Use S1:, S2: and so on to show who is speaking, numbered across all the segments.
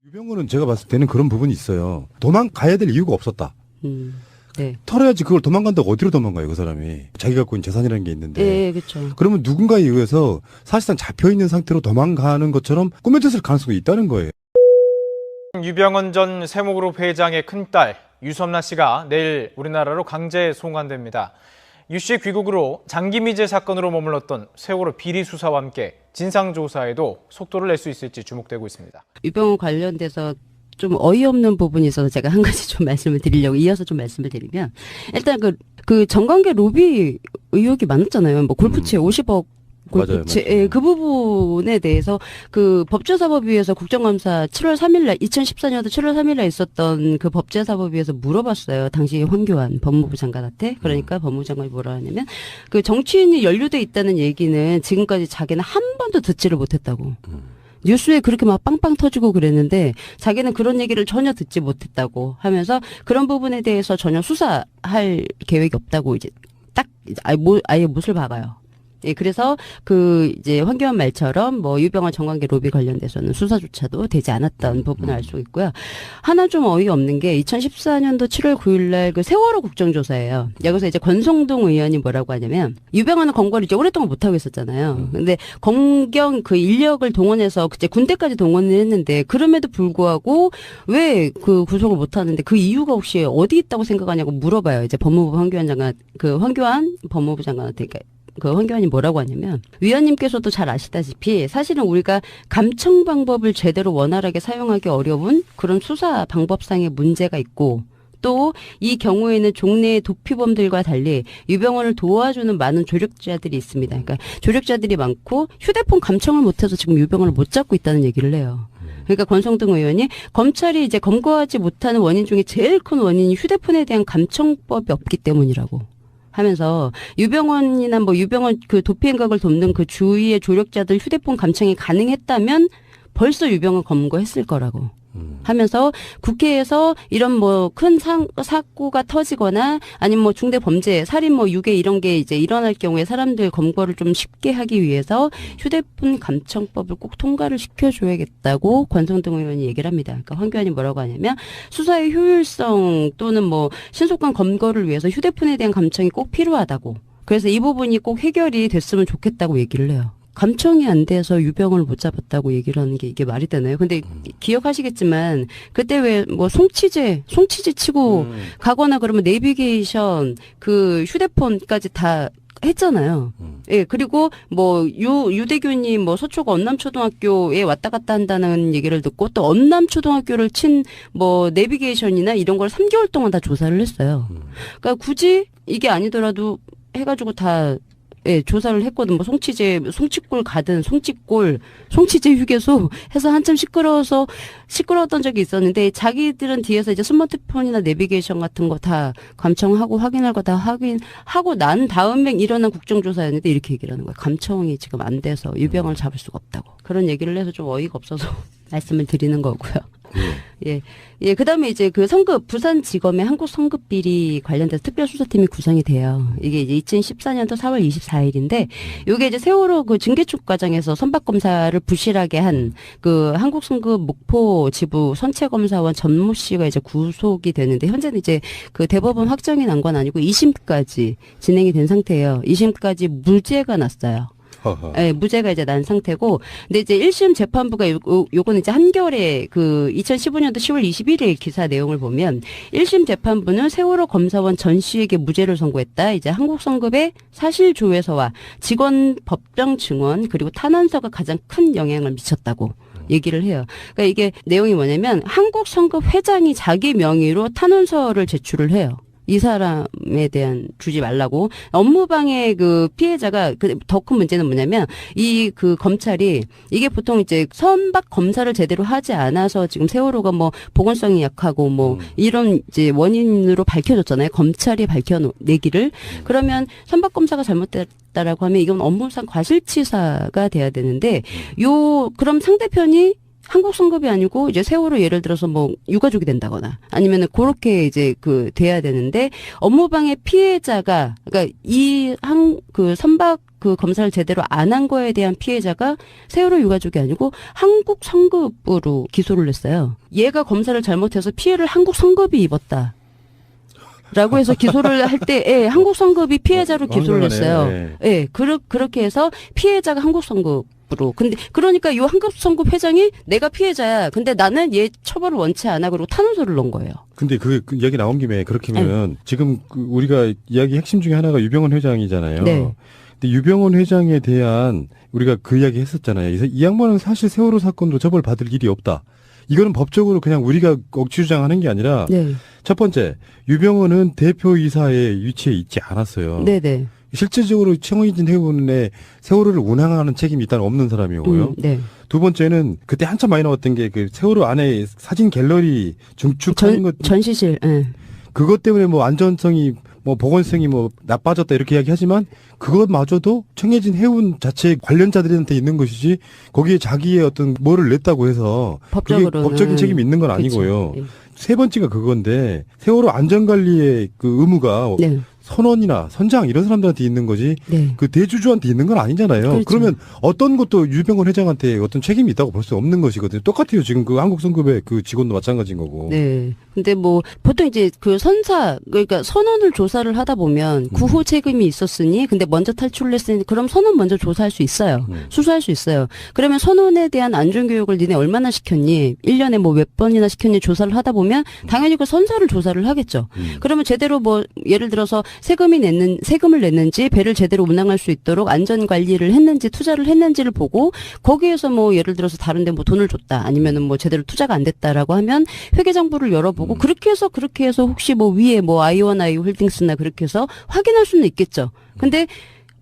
S1: 유병호는 제가 봤을 때는 그런 부분이 있어요. 도망가야 될 이유가 없었다.
S2: 네.
S1: 털어야지. 그걸 도망간다고 어디로 도망가요, 그 사람이. 자기가 갖고 있는 재산이라는 게 있는데.
S2: 네, 그렇죠.
S1: 그러면 누군가에 의해서 사실상 잡혀있는 상태로 도망가는 것처럼 꾸며졌을 가능성이 있다는 거예요.
S3: 유병헌 전 세모그룹 회장의 큰딸 유섬나 씨가 내일 우리나라로 강제 송환됩니다. 유 씨의 귀국으로 장기미제 사건으로 머물렀던 세월호 비리 수사와 함께 진상조사에도 속도를 낼 수 있을지 주목되고 있습니다.
S2: 유병헌 관련돼서 좀 어이없는 부분이 있어서 제가 한 가지 좀 말씀을 드리려고 이어서 좀 말씀을 드리면, 일단 그 정관계 로비 의혹이 많았잖아요. 뭐 골프채 50억 골프채,
S1: 맞아요.
S2: 예, 그 부분에 대해서 그 법제사법위에서 국정감사 7월 3일날 2014년도 7월 3일날 있었던 그 법제사법위에서 물어봤어요. 당시 황교안 법무부 장관한테. 그러니까 법무부 장관이 뭐라 하냐면 그 정치인이 연루돼 있다는 얘기는 지금까지 자기는 한 번도 듣지를 못했다고. 뉴스에 그렇게 막 빵빵 터지고 그랬는데 자기는 그런 얘기를 전혀 듣지 못했다고 하면서 그런 부분에 대해서 전혀 수사할 계획이 없다고 이제 딱 아예 못을 박아요. 예, 그래서 그 이제 황교안 말처럼 뭐 유병헌 정관계 로비 관련돼서는 수사조차도 되지 않았던 부분을 알 수 있고요. 하나 좀 어이없는 게 2014년도 7월 9일날 그 세월호 국정조사예요. 여기서 이제 권성동 의원이 뭐라고 하냐면 유병헌은 검거를 이제 오랫동안 못 하고 있었잖아요. 근데 검경 그 인력을 동원해서 이제 군대까지 동원을 했는데 그럼에도 불구하고 왜 그 구속을 못 하는데 그 이유가 혹시 어디 있다고 생각하냐고 물어봐요. 이제 법무부 황교안 장관 그 황교안 법무부 장관한테. 그 황교안이 뭐라고 하냐면, 위원님께서도 잘 아시다시피 사실은 우리가 감청 방법을 제대로 원활하게 사용하기 어려운 그런 수사 방법상의 문제가 있고, 또 이 경우에는 종래의 도피범들과 달리 유병헌을 도와주는 많은 조력자들이 있습니다. 그러니까 조력자들이 많고 휴대폰 감청을 못해서 지금 유병헌을 못 잡고 있다는 얘기를 해요. 그러니까 권성동 의원이 검찰이 이제 검거하지 못하는 원인 중에 제일 큰 원인이 휴대폰에 대한 감청법이 없기 때문이라고 하면서, 유병헌이나 뭐 유병헌 그 도피 행각을 돕는 그 주위의 조력자들 휴대폰 감청이 가능했다면 벌써 유병헌 검거했을 거라고 하면서, 국회에서 이런 뭐 큰 사고가 터지거나 아니면 뭐 중대 범죄, 살인 뭐 유괴 이런 게 이제 일어날 경우에 사람들 검거를 좀 쉽게 하기 위해서 휴대폰 감청법을 꼭 통과를 시켜줘야겠다고 권성동 의원이 얘기를 합니다. 그러니까 황교안이 뭐라고 하냐면, 수사의 효율성 또는 뭐 신속한 검거를 위해서 휴대폰에 대한 감청이 꼭 필요하다고. 그래서 이 부분이 꼭 해결이 됐으면 좋겠다고 얘기를 해요. 감청이 안 돼서 유병헌을 못 잡았다고 얘기를 하는 게 이게 말이 되나요? 근데 기억하시겠지만 그때 왜 뭐 송치제 치고 가거나 그러면 내비게이션 그 휴대폰까지 다 했잖아요. 예, 그리고 뭐 유대균이 뭐 서초구 언남초등학교에 왔다 갔다 한다는 얘기를 듣고 또 언남초등학교를 친 뭐 내비게이션이나 이런 걸 3개월 동안 다 조사를 했어요. 그러니까 굳이 이게 아니더라도 해가지고 다 예, 조사를 했거든. 뭐 송치골 가든 송치제 휴게소 해서 한참 시끄러웠던 적이 있었는데, 자기들은 뒤에서 이제 스마트폰이나 내비게이션 같은 거 다 감청하고 확인할 거 다 확인하고 난 다음에 일어난 국정조사였는데 이렇게 얘기를 하는 거예요. 감청이 지금 안 돼서 유병헌을 잡을 수가 없다고. 그런 얘기를 해서 좀 어이가 없어서 말씀을 드리는 거고요. 예, 그 다음에 이제 그 부산지검의 한국 성급 비리 관련돼서 특별수사팀이 구성이 돼요. 이게 이제 2014년도 4월 24일인데, 요게 이제 세월호 그 증개축 과정에서 선박검사를 부실하게 한 그 한국 성급 목포 지부 선체검사원 전모 씨가 이제 구속이 되는데, 현재는 이제 그 대법원 확정이 난 건 아니고 2심까지 진행이 된 상태예요. 2심까지 무죄가 났어요. 네, 무죄가 이제 난 상태고, 근데 이제 1심 재판부가 요거는 이제 한겨레 그 2015년도 10월 21일 기사 내용을 보면, 1심 재판부는 세월호 검사원 전 씨에게 무죄를 선고했다. 이제 한국성급의 사실 조회서와 직원 법정 증언 그리고 탄원서가 가장 큰 영향을 미쳤다고 얘기를 해요. 그러니까 이게 내용이 뭐냐면, 한국성급 회장이 자기 명의로 탄원서를 제출을 해요. 이 사람에 대한 주지 말라고. 업무방해 그 피해자가 더 큰 문제는 뭐냐면, 이 그 검찰이 이게 보통 이제 선박 검사를 제대로 하지 않아서 지금 세월호가 뭐 보건성이 약하고 뭐 이런 이제 원인으로 밝혀졌잖아요. 검찰이 밝혀내기를. 그러면 선박 검사가 잘못됐다라고 하면 이건 업무상 과실치사가 돼야 되는데, 그럼 상대편이 한국 성급이 아니고 이제 세월호 예를 들어서 뭐 유가족이 된다거나 아니면은 그렇게 이제 그 돼야 되는데 업무방해 피해자가 그러니까 그 선박 그 검사를 제대로 안 한 거에 대한 피해자가 세월호 유가족이 아니고 한국 성급으로 기소를 했어요. 얘가 검사를 잘못해서 피해를 한국 성급이 입었다. 라고 해서 기소를 할 때, 예, 한국 성급이 피해자로 기소를 했어요. 예, 그렇게 해서 피해자가 한국 성급으로. 근데, 그러니까 요 한국 성급 회장이 내가 피해자야. 근데 나는 얘 처벌을 원치 않아. 그리고 탄원서를 넣은 거예요.
S1: 근데 그 이야기 나온 김에 그렇게 하면 지금 우리가 이야기 핵심 중에 하나가 유병헌 회장이잖아요.
S2: 네.
S1: 근데 유병헌 회장에 대한 우리가 그 이야기 했었잖아요. 이 양반은 사실 세월호 사건도 처벌받을 일이 없다. 이거는 법적으로 그냥 우리가 억지 주장하는 게 아니라
S2: 네.
S1: 첫 번째 유병헌은 대표이사의 위치에 있지 않았어요.
S2: 네네.
S1: 실질적으로 청해진 해운에 세월호를 운항하는 책임이 일단 없는 사람이고요.
S2: 네.
S1: 두 번째는 그때 한참 많이 나왔던 게 그 세월호 안에 사진 갤러리 중축하는 것
S2: 전시실. 예.
S1: 그것 때문에 뭐 안전성이 뭐 보건성이 뭐 나빠졌다 이렇게 이야기하지만 그것마저도 청해진 해운 자체 관련자들한테 있는 것이지 거기에 자기의 어떤 뭐를 냈다고 해서 그게
S2: 법적으로는
S1: 법적인 책임이 있는 건 아니고요.
S2: 그렇죠.
S1: 세 번째가 그건데 세월호 안전관리의 그 의무가
S2: 네.
S1: 선원이나 선장 이런 사람들한테 있는 거지
S2: 네.
S1: 그 대주주한테 있는 건 아니잖아요.
S2: 그렇죠.
S1: 그러면 어떤 것도 유병헌 회장한테 어떤 책임이 있다고 볼 수 없는 것이거든요. 똑같아요. 지금 그 한국성급의 그 직원도 마찬가지인 거고.
S2: 네. 근데 뭐 보통 이제 그 선사 그러니까 선원을 조사를 하다 보면 구호 책임이 있었으니 근데 먼저 탈출을 했으니 그럼 선원 먼저 조사할 수 있어요. 수사할 수 있어요. 그러면 선원에 대한 안전 교육을 니네 얼마나 시켰니? 1년에 뭐 몇 번이나 시켰니? 조사를 하다 보면 당연히 그 선사를 조사를 하겠죠. 그러면 제대로 뭐 예를 들어서 세금을 냈는지 배를 제대로 운항할 수 있도록 안전 관리를 했는지 투자를 했는지를 보고 거기에서 뭐 예를 들어서 다른데 뭐 돈을 줬다 아니면은 뭐 제대로 투자가 안 됐다라고 하면 회계장부를 열어보고 그렇게 해서 혹시 뭐 위에 뭐 아이오나이 홀딩스나 그렇게 해서 확인할 수는 있겠죠. 근데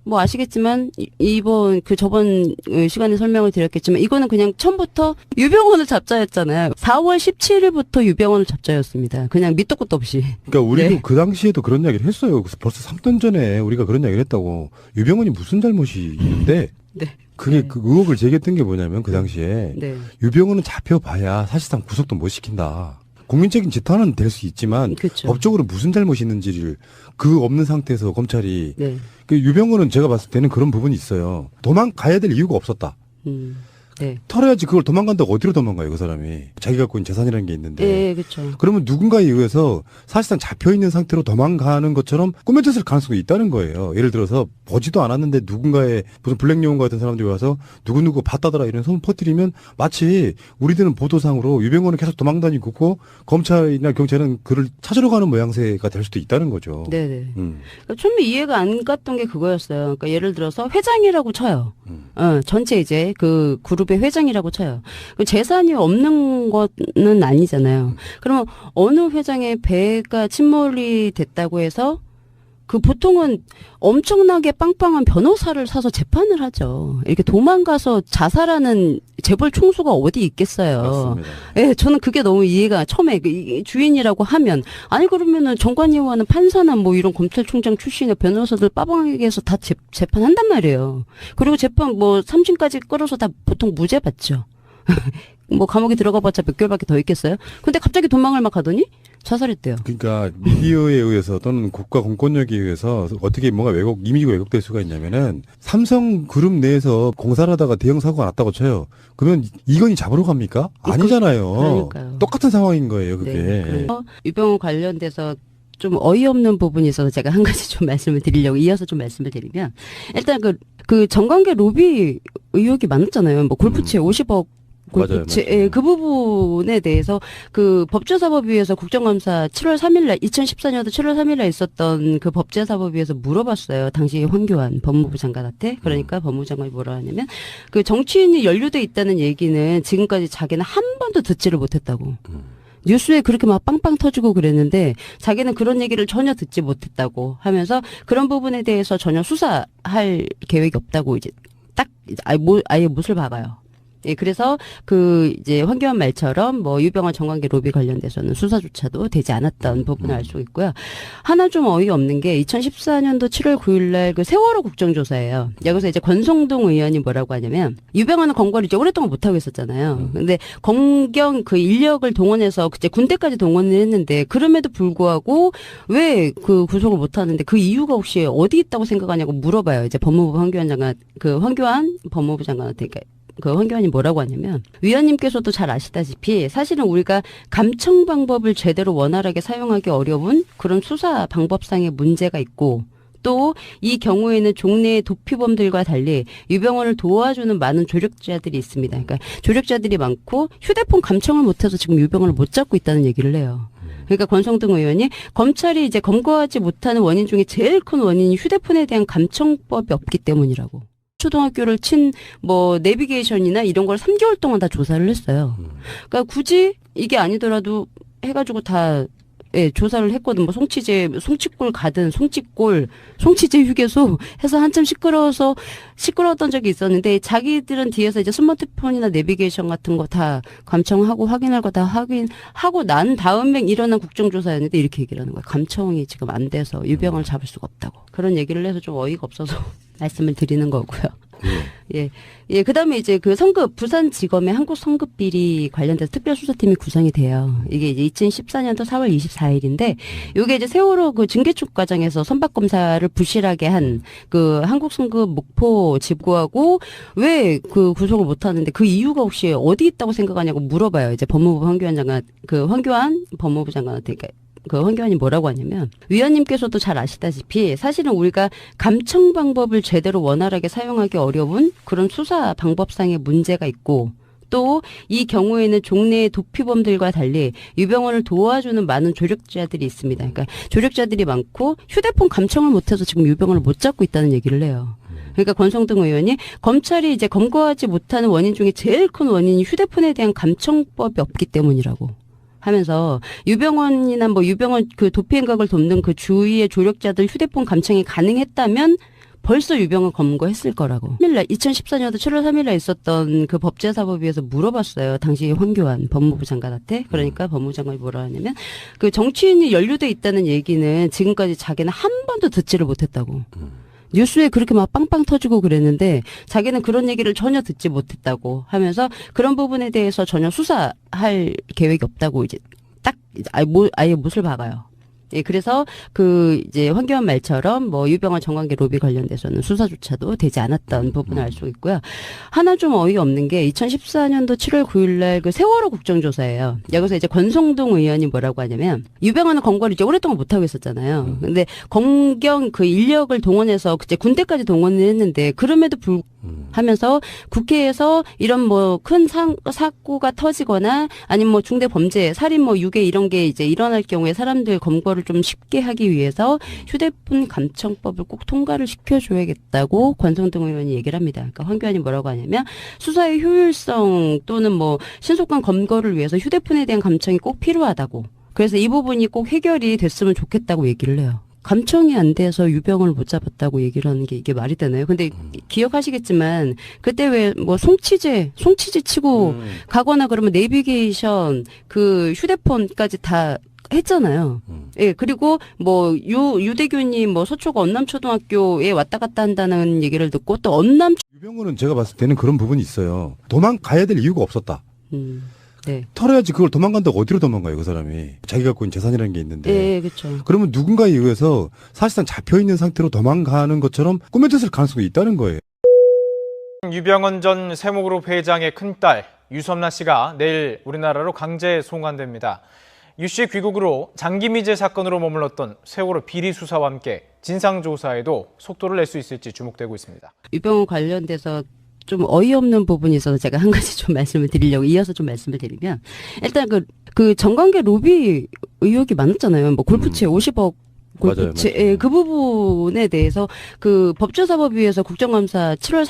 S2: 뭐 아시겠지만 이번 그 저번 시간에 설명을 드렸겠지만 이거는 그냥 처음부터 유병헌을 잡자였잖아요. 4월 17일부터 유병헌을 잡자였습니다. 그냥 밑도 끝도 없이.
S1: 그러니까 우리도
S2: 네.
S1: 그 당시에도 그런 이야기를 했어요. 그래서 벌써 3년 전에 우리가 그런 이야기를 했다고. 유병헌이 무슨 잘못이 있는데
S2: 네.
S1: 그게
S2: 네.
S1: 그 의혹을 제기했던 게 뭐냐면 그 당시에
S2: 네.
S1: 유병헌은 잡혀봐야 사실상 구속도 못 시킨다. 국민적인 질타는 될 수 있지만
S2: 그렇죠.
S1: 법적으로 무슨 잘못이 있는지를 그 없는 상태에서 검찰이
S2: 네.
S1: 그 유병헌은 제가 봤을 때는 그런 부분이 있어요. 도망가야 될 이유가 없었다.
S2: 네.
S1: 털어야지 그걸 도망간다고 어디로 도망가요 그 사람이. 자기가 갖고 있는 재산이라는 게 있는데.
S2: 네, 그렇죠.
S1: 그러면 누군가에 의해서 사실상 잡혀있는 상태로 도망가는 것처럼 꾸며졌을 가능성이 있다는 거예요. 예를 들어서 보지도 않았는데 누군가의 무슨 블랙요원 같은 사람들이 와서 누구누구 봤다더라 이런 소문 퍼뜨리면 마치 우리들은 보도상으로 유병헌은 계속 도망다니고 있고 검찰이나 경찰은 그를 찾으러 가는 모양새가 될 수도 있다는 거죠.
S2: 네네. 그러니까 처음에 이해가 안 갔던 게 그거였어요. 그러니까 예를 들어서 회장이라고 쳐요. 전체 이제 그 그룹의 회장이라고 쳐요. 그 재산이 없는 거는 아니잖아요. 그러면 어느 회장의 배가 침몰이 됐다고 해서 그 보통은 엄청나게 빵빵한 변호사를 사서 재판을 하죠. 이렇게 도망가서 자살하는 재벌 총수가 어디 있겠어요.
S1: 맞습니다.
S2: 예, 저는 그게 너무 이해가 처음에 이 주인이라고 하면 아니 그러면은 정관예우와는 판사나 뭐 이런 검찰총장 출신의 변호사들 빠방하게 해서 다 재판한단 말이에요. 그리고 재판 뭐 3심까지 끌어서 다 보통 무죄 받죠. 뭐 감옥에 들어가봤자 몇 개월밖에 더 있겠어요? 근데 갑자기 도망을 막 하더니 자살했대요.
S1: 그러니까 미디어에 의해서 또는 국가 공권력에 의해서 어떻게 뭔가 이미지가 왜곡될 수가 있냐면은 삼성 그룹 내에서 공사를 하다가 대형 사고가 났다고 쳐요. 그러면 이건희 잡으러 갑니까? 아니잖아요.
S2: 그러니까요.
S1: 똑같은 상황인 거예요, 그게.
S2: 네, 그래서 유병헌 관련돼서 좀 어이없는 부분이 있어서 제가 한 가지 좀 말씀을 드리려고 이어서 좀 말씀을 드리면 일단 그 정관계 로비 의혹이 많았잖아요. 뭐 골프채 50억 골프채,
S1: 맞아요.
S2: 예, 그 부분에 대해서 그 법제사법위에서 국정감사 7월 3일날 2014년도 7월 3일날 있었던 그 법제사법위에서 물어봤어요. 당시 황교안 법무부 장관한테. 그러니까 법무부 장관이 뭐라 하냐면 그 정치인이 연루돼 있다는 얘기는 지금까지 자기는 한 번도 듣지를 못했다고. 뉴스에 그렇게 막 빵빵 터지고 그랬는데 자기는 그런 얘기를 전혀 듣지 못했다고 하면서 그런 부분에 대해서 전혀 수사할 계획이 없다고 이제 딱 아예 못을 박아요. 예, 그래서 이제 황교안 말처럼 뭐 유병헌 정관계 로비 관련돼서는 수사조차도 되지 않았던 부분을 알 수 있고요. 하나 좀 어이없는 게 2014년도 7월 9일 날 그 세월호 국정조사예요. 여기서 이제 권성동 의원이 뭐라고 하냐면 유병헌은 검거를 이제 오랫동안 못하고 있었잖아요. 근데 검경 그 인력을 동원해서 이제 군대까지 동원을 했는데 그럼에도 불구하고 왜 그 구속을 못하는데 그 이유가 혹시 어디 있다고 생각하냐고 물어봐요. 이제 법무부 황교안 장관, 황교안 법무부 장관한테. 그러니까 그 황교안이 뭐라고 하냐면 위원님께서도 잘 아시다시피 사실은 우리가 감청 방법을 제대로 원활하게 사용하기 어려운 그런 수사 방법상의 문제가 있고 또 이 경우에는 종래의 도피범들과 달리 유병헌을 도와주는 많은 조력자들이 있습니다. 그러니까 조력자들이 많고 휴대폰 감청을 못해서 지금 유병헌을 못 잡고 있다는 얘기를 해요. 그러니까 권성동 의원이 검찰이 이제 검거하지 못하는 원인 중에 제일 큰 원인이 휴대폰에 대한 감청법이 없기 때문이라고. 초등학교를 친 뭐 내비게이션이나 이런 걸 3개월 동안 다 조사를 했어요. 그러니까 굳이 이게 아니더라도 해가지고 다 조사를 했거든. 뭐 송치골 가든 송치제 휴게소 해서 한참 시끄러웠던 적이 있었는데 자기들은 뒤에서 이제 스마트폰이나 내비게이션 같은 거 다 감청하고 확인할 거 다 확인하고 난 다음에 일어난 국정조사였는데 이렇게 얘기를 하는 거야. 감청이 지금 안 돼서 유병헌을 잡을 수가 없다고. 그런 얘기를 해서 좀 어이가 없어서 말씀을 드리는 거고요. 예, 그 다음에 이제 그 부산지검의 한국성급비리 관련돼서 특별수사팀이 구성이 돼요. 이게 이제 2014년도 4월 24일인데, 요게 이제 세월호 그 증개축 과정에서 선박검사를 부실하게 한 그 한국성급 목포 지부하고 왜 그 구속을 못 하는데 그 이유가 혹시 어디 있다고 생각하냐고 물어봐요. 이제 법무부 황교안 법무부 장관한테. 그러니까 그 황교안이 뭐라고 하냐면 위원님께서도 잘 아시다시피 사실은 우리가 감청 방법을 제대로 원활하게 사용하기 어려운 그런 수사 방법상의 문제가 있고 또 이 경우에는 종래의 도피범들과 달리 유병헌을 도와주는 많은 조력자들이 있습니다. 그러니까 조력자들이 많고 휴대폰 감청을 못해서 지금 유병헌을 못 잡고 있다는 얘기를 해요. 그러니까 권성동 의원이 검찰이 이제 검거하지 못하는 원인 중에 제일 큰 원인이 휴대폰에 대한 감청법이 없기 때문이라고. 하면서 유병헌이나 뭐 유병헌 그 도피 행각을 돕는 그 주위의 조력자들 휴대폰 감청이 가능했다면 벌써 유병헌 검거했을 거라고. 2014년도 7월 3일에 있었던 그 법제사법위에서 물어봤어요. 당시 황교안 법무부 장관한테. 그러니까 법무부 장관이 뭐라 하냐면 그 정치인이 연루돼 있다는 얘기는 지금까지 자기는 한 번도 듣지를 못했다고. 뉴스에 그렇게 막 빵빵 터지고 그랬는데 자기는 그런 얘기를 전혀 듣지 못했다고 하면서 그런 부분에 대해서 전혀 수사할 계획이 없다고 이제 딱 아예 못을 박아요. 예, 그래서 이제 황교안 말처럼 뭐 유병헌 정관계 로비 관련돼서는 수사조차도 되지 않았던 부분을 알 수 있고요. 하나 좀 어이없는 게 2014년도 7월 9일 날 그 세월호 국정조사예요. 여기서 이제 권성동 의원이 뭐라고 하냐면 유병헌은 검거를 이제 오랫동안 못하고 있었잖아요. 근데 검경 그 인력을 동원해서 이제 군대까지 동원을 했는데 그럼에도 하면서 국회에서 이런 뭐 큰 사고가 터지거나 아니면 뭐 중대 범죄, 살인 뭐 유괴 이런 게 이제 일어날 경우에 사람들 검거를 좀 쉽게 하기 위해서 휴대폰 감청법을 꼭 통과를 시켜줘야겠다고 권성동 의원이 얘기를 합니다. 그러니까 황교안이 뭐라고 하냐면 수사의 효율성 또는 뭐 신속한 검거를 위해서 휴대폰에 대한 감청이 꼭 필요하다고. 그래서 이 부분이 꼭 해결이 됐으면 좋겠다고 얘기를 해요. 감청이 안 돼서 유병헌을 못 잡았다고 얘기를 하는 게 이게 말이 되나요? 근데 기억하시겠지만 그때 왜 뭐 송치제 치고 가거나 그러면 내비게이션 그 휴대폰까지 다 했잖아요. 예, 그리고 뭐 유대균이 뭐 서초구 언남초등학교에 왔다 갔다 한다는 얘기를 듣고 또
S1: 유병헌은 제가 봤을 때는 그런 부분이 있어요. 도망가야 될 이유가 없었다.
S2: 네.
S1: 털어야지. 그걸 도망간다고 어디로 도망가요, 그 사람이. 자기가 갖고 있는 재산이라는 게 있는데.
S2: 네, 그렇죠.
S1: 그러면 누군가에 의해서 사실상 잡혀있는 상태로 도망가는 것처럼 꾸며졌을 가능성이 있다는 거예요.
S3: 유병헌 전 세무그룹 회장의 큰딸 유섬나 씨가 내일 우리나라로 강제 송환됩니다. 유 씨 귀국으로 장기미제 사건으로 머물렀던 세월호 비리 수사와 함께 진상조사에도 속도를 낼 수 있을지 주목되고 있습니다.
S2: 유병헌 관련돼서 좀 어이없는 부분이 있어서 제가 한 가지 좀 말씀을 드리려고 이어서 좀 말씀을 드리면 일단 그 정관계 로비 의혹이 많았잖아요. 뭐 골프채 50억 골프채
S1: 맞아요.
S2: 그 부분에 대해서 그 법제사법위에서 국정감사 7월 3일